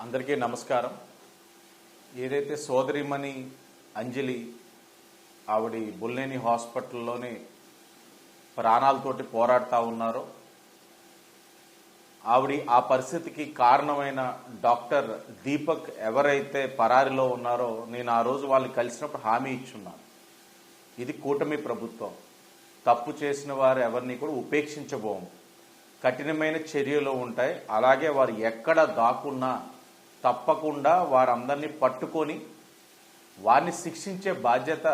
అందరికీ నమస్కారం. ఏదైతే సోదరిమణి అంజలి ఆవిడ బుల్లేని హాస్పిటల్లోనే ప్రాణాలతోటి పోరాడుతూ ఉన్నారో, ఆవిడ ఆ పరిస్థితికి కారణమైన డాక్టర్ దీపక్ ఎవరైతే పరారిలో ఉన్నారో, నేను ఆ రోజు వాళ్ళని కలిసినప్పుడు హామీ ఇచ్చున్నాను. ఇది కూటమి ప్రభుత్వం. తప్పు చేసిన వారు ఎవరిని కూడా ఉపేక్షించబోము. కఠినమైన చర్యలు ఉంటాయి. అలాగే వారు ఎక్కడ దాక్కున్నా తప్పకుండా వారందరినీ పట్టుకొని వారిని శిక్షించే బాధ్యత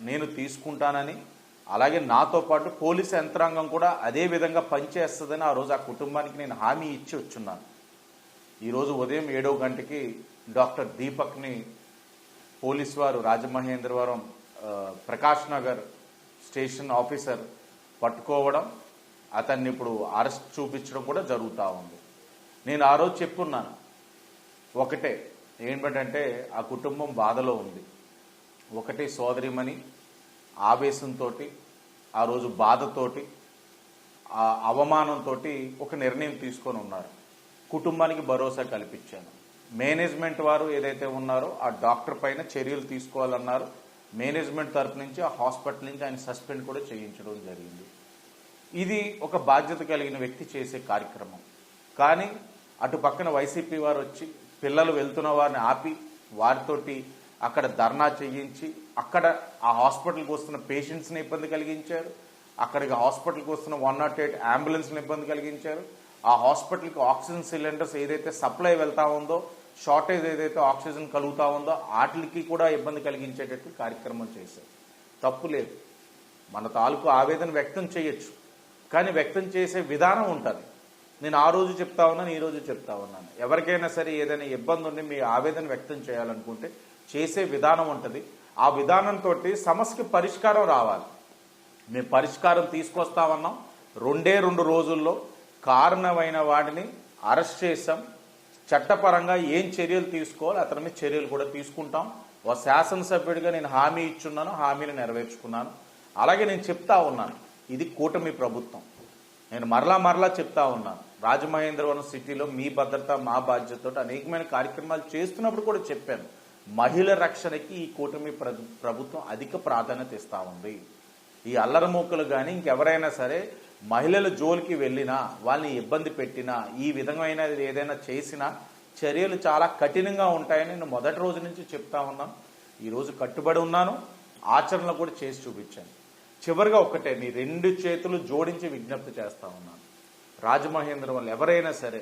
నేను తీసుకుంటానని, అలాగే నాతో పాటు పోలీసు యంత్రాంగం కూడా అదే విధంగా పనిచేస్తుందని ఆ రోజు ఆ కుటుంబానికి నేను హామీ ఇచ్చి వచ్చున్నాను. ఈరోజు ఉదయం 7 గంటకి డాక్టర్ దీపక్ని పోలీసు వారు రాజమహేంద్రవరం ప్రకాష్ నగర్ స్టేషన్ ఆఫీసర్ పట్టుకోవడం, అతన్ని ఇప్పుడు అరెస్ట్ చూపించడం కూడా జరుగుతూ ఉంది. నేను ఆ రోజు చెప్పున్నాను ఒకటే, ఏంటంటే ఆ కుటుంబం బాధలో ఉంది. ఒకటి సోదరిమణి ఆవేశంతో, ఆ రోజు బాధతోటి, ఆ అవమానంతో ఒక నిర్ణయం తీసుకొని ఉన్నారు. కుటుంబానికి భరోసా కల్పించాను. మేనేజ్మెంట్ వారు ఏదైతే ఉన్నారో ఆ డాక్టర్ పైన చర్యలు తీసుకోవాలన్నారు. మేనేజ్మెంట్ తరపు నుంచి ఆ హాస్పిటల్ నుంచి ఆయన సస్పెండ్ కూడా చేయించడం జరిగింది. ఇది ఒక బాధ్యత కలిగిన వ్యక్తి చేసే కార్యక్రమం. కానీ అటు పక్కన వైసీపీ వారు వచ్చి పిల్లలు వెళ్తున్న వారిని ఆపి వారితోటి అక్కడ ధర్నా చేయించి, అక్కడ ఆ హాస్పిటల్కి వస్తున్న పేషెంట్స్ని ఇబ్బంది కలిగించారు. అక్కడికి హాస్పిటల్కి వస్తున్న 108 అంబులెన్స్ని ఇబ్బంది కలిగించారు. ఆ హాస్పిటల్కి ఆక్సిజన్ సిలిండర్స్ ఏదైతే సప్లై వెళ్తా ఉందో, షార్టేజ్ ఏదైతే ఆక్సిజన్ కలుగుతూ ఉందో వాటికి కూడా ఇబ్బంది కలిగించేటట్టు కార్యక్రమం చేశారు. తప్పు లేదు, మన తాలూకు ఆవేదన వ్యక్తం చేయొచ్చు, కానీ వ్యక్తం చేసే విధానం ఉంటుంది. నేను ఆ రోజు చెప్తా ఉన్నాను, ఈ రోజు చెప్తా ఉన్నాను. ఎవరికైనా సరే ఏదైనా ఇబ్బంది ఉండి మీ ఆవేదన వ్యక్తం చేయాలనుకుంటే చేసే విధానం ఉంటుంది. ఆ విధానంతో సమస్యకి పరిష్కారం రావాలి. మేము పరిష్కారం తీసుకొస్తామన్నాం. 2 రోజుల్లో కారణమైన వాడిని అరెస్ట్ చేశాం. చట్టపరంగా ఏం చర్యలు తీసుకోవాలి అతని మీద చర్యలు కూడా తీసుకుంటాం. ఓ శాసనసభ్యుడిగా నేను హామీ ఇచ్చున్నాను, హామీని నెరవేర్చుకున్నాను. అలాగే నేను చెప్తా ఉన్నాను, ఇది కూటమి ప్రభుత్వం. నేను మరలా చెప్తా ఉన్నాను, రాజమహేంద్రవరం సిటీలో మీ భద్రత మా బాధ్యతతో అనేకమైన కార్యక్రమాలు చేస్తున్నప్పుడు కూడా చెప్పాను. మహిళ రక్షణకి ఈ కూటమి ప్రభుత్వం అధిక ప్రాధాన్యత ఇస్తా ఉంది. ఈ అల్లరమూకలు కానీ ఇంకెవరైనా సరే మహిళల జోలికి వెళ్ళినా, వాళ్ళని ఇబ్బంది పెట్టినా, ఈ విధమైన ఏదైనా చేసినా చర్యలు చాలా కఠినంగా ఉంటాయని నేను మొదటి రోజు నుంచి చెప్తా ఉన్నాను. ఈరోజు కట్టుబడి ఉన్నాను, ఆచరణలో కూడా చేసి చూపించాను. చివరిగా ఒకటే, మీ 2 చేతులు జోడించి విజ్ఞప్తి చేస్తా ఉన్నాను. రాజమహేంద్రవరం ఎవరైనా సరే